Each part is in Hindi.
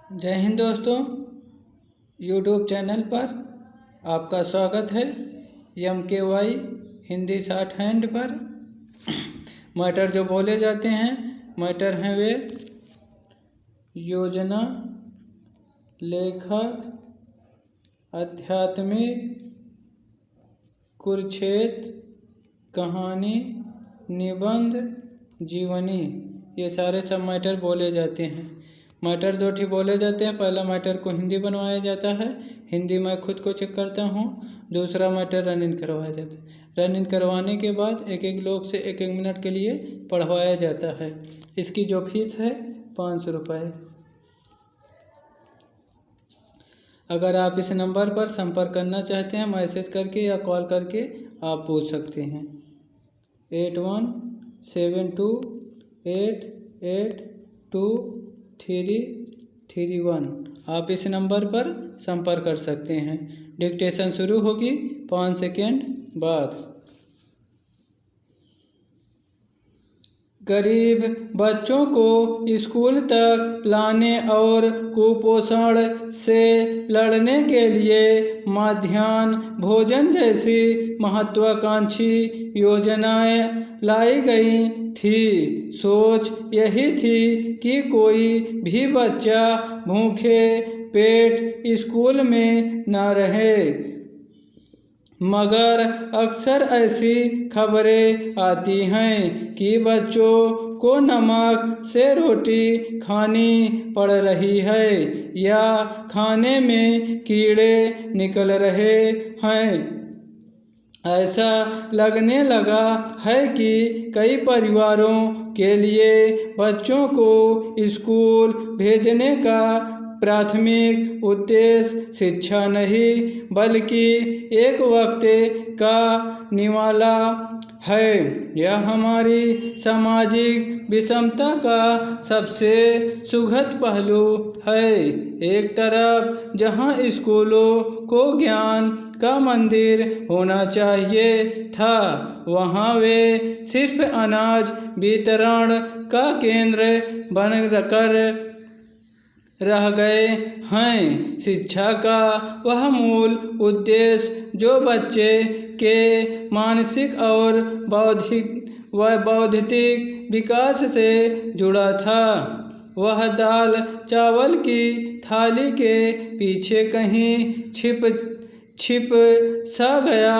जय हिंद दोस्तों, यूट्यूब चैनल पर आपका स्वागत है। MKY हिंदी शॉर्ट हैंड पर मैटर जो बोले जाते हैं मैटर हैं वे योजना, लेखक, आध्यात्मिक, कुरुक्षेत्र, कहानी, निबंध, जीवनी, ये सारे सब मैटर बोले जाते हैं। मैटर दो ठीक बोले जाते हैं। पहला मैटर को हिंदी बनवाया जाता है, हिंदी मैं खुद को चेक करता हूँ। दूसरा मैटर रन इन करवाया जाता है। रन इन करवाने के बाद एक एक लोग से एक एक मिनट के लिए पढ़वाया जाता है। इसकी जो फीस है 500 रुपये। अगर आप इस नंबर पर संपर्क करना चाहते हैं मैसेज करके या कॉल करके आप पूछ सकते हैं। 8172882331। आप इस नंबर पर संपर्क कर सकते हैं। डिक्टेशन शुरू होगी 5 सेकेंड बाद। गरीब बच्चों को स्कूल तक लाने और कुपोषण से लड़ने के लिए मध्याह्न भोजन जैसी महत्वाकांक्षी योजनाएं लाई गई थी। सोच यही थी कि कोई भी बच्चा भूखे पेट स्कूल में न रहे, मगर अक्सर ऐसी खबरें आती हैं कि बच्चों को नमक से रोटी खानी पड़ रही है या खाने में कीड़े निकल रहे हैं। ऐसा लगने लगा है कि कई परिवारों के लिए बच्चों को स्कूल भेजने का प्राथमिक उद्देश्य शिक्षा नहीं बल्कि एक वक्त का निवाला है। यह हमारी सामाजिक विषमता का सबसे सुखद पहलू है। एक तरफ जहां स्कूलों को ज्ञान का मंदिर होना चाहिए था, वहां वे सिर्फ अनाज वितरण का केंद्र बनकर रह गए हैं। शिक्षा का वह मूल उद्देश्य जो बच्चे के मानसिक और बौद्धिक विकास से जुड़ा था, वह दाल चावल की थाली के पीछे कहीं छिप सा गया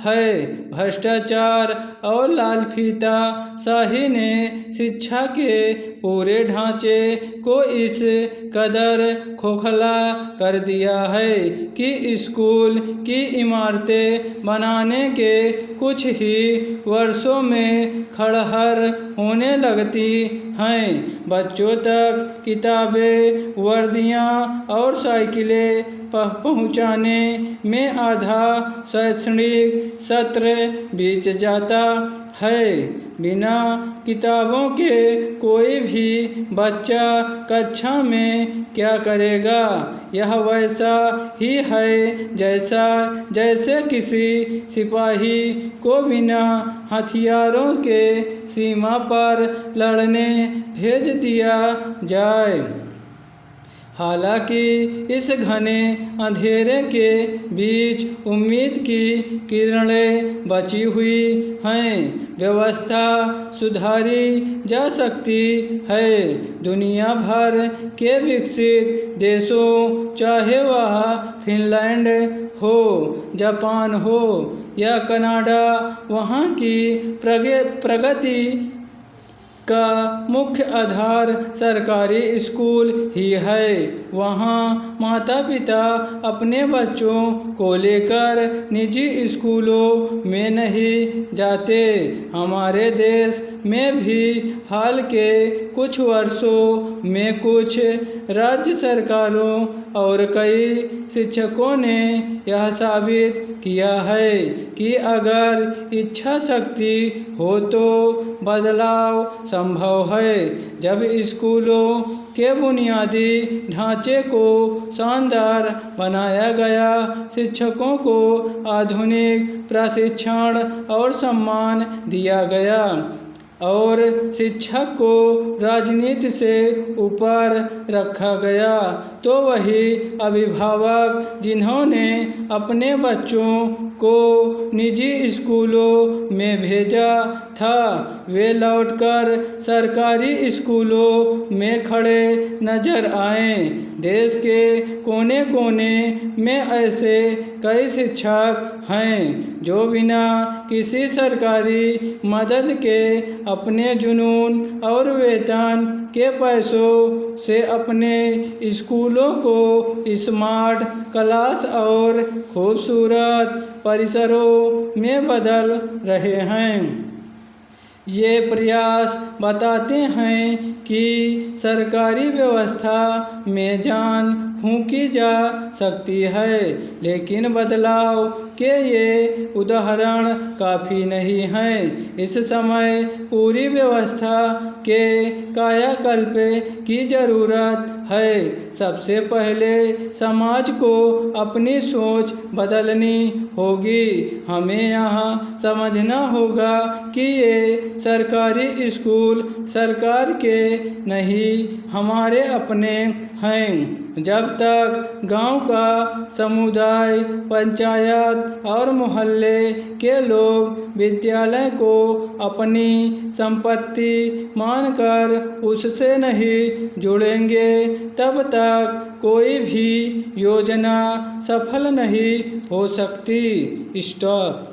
है। भ्रष्टाचार और लाल फीता शाही ने शिक्षा के पूरे ढांचे को इस कदर खोखला कर दिया है कि स्कूल की इमारतें बनाने के कुछ ही वर्षों में खंडहर होने लगती हैं। बच्चों तक किताबें, वर्दियां और साइकिलें पहुंचाने में आधा शैक्षणिक सत्र बीत जाता है। बिना किताबों के कोई भी बच्चा कक्षा में क्या करेगा? यह वैसा ही है जैसे किसी सिपाही को बिना हथियारों के सीमा पर लड़ने भेज दिया जाए। हालांकि इस घने अंधेरे के बीच उम्मीद की किरणें बची हुई हैं। व्यवस्था सुधारी जा सकती है। दुनिया भर के विकसित देशों, चाहे वह फिनलैंड हो, जापान हो या कनाडा, वहाँ की प्रगति का मुख्य आधार सरकारी स्कूल ही है। वहाँ माता पिता अपने बच्चों को लेकर निजी स्कूलों में नहीं जाते। हमारे देश में भी हाल के कुछ वर्षों में कुछ राज्य सरकारों और कई शिक्षकों ने यह साबित किया है कि अगर इच्छा शक्ति हो तो बदलाव संभव है। जब स्कूलों के बुनियादी ढांचे को शानदार बनाया गया, शिक्षकों को आधुनिक प्रशिक्षण और सम्मान दिया गया, और शिक्षक को राजनीति से ऊपर रखा गया, तो वही अभिभावक जिन्होंने अपने बच्चों को निजी स्कूलों में भेजा था, वे लौटकर सरकारी स्कूलों में खड़े नजर आए। देश के कोने कोने में ऐसे कई शिक्षक हैं जो बिना किसी सरकारी मदद के अपने जुनून और वेतन के पैसों से अपने स्कूलों को स्मार्ट क्लास और खूबसूरत परिसरों में बदल रहे हैं। ये प्रयास बताते हैं कि सरकारी व्यवस्था में जान फूंकी जा सकती है, लेकिन बदलाव के ये उदाहरण काफ़ी नहीं हैं। इस समय पूरी व्यवस्था के कायाकल्प की ज़रूरत है। सबसे पहले समाज को अपनी सोच बदलनी होगी। हमें यहाँ समझना होगा कि ये सरकारी स्कूल सरकार के नहीं, हमारे अपने हैं। जब तक गांव का समुदाय, पंचायत और मोहल्ले के लोग विद्यालय को अपनी संपत्ति मानकर उससे नहीं जुड़ेंगे, तब तक कोई भी योजना सफल नहीं हो सकती। स्टॉप।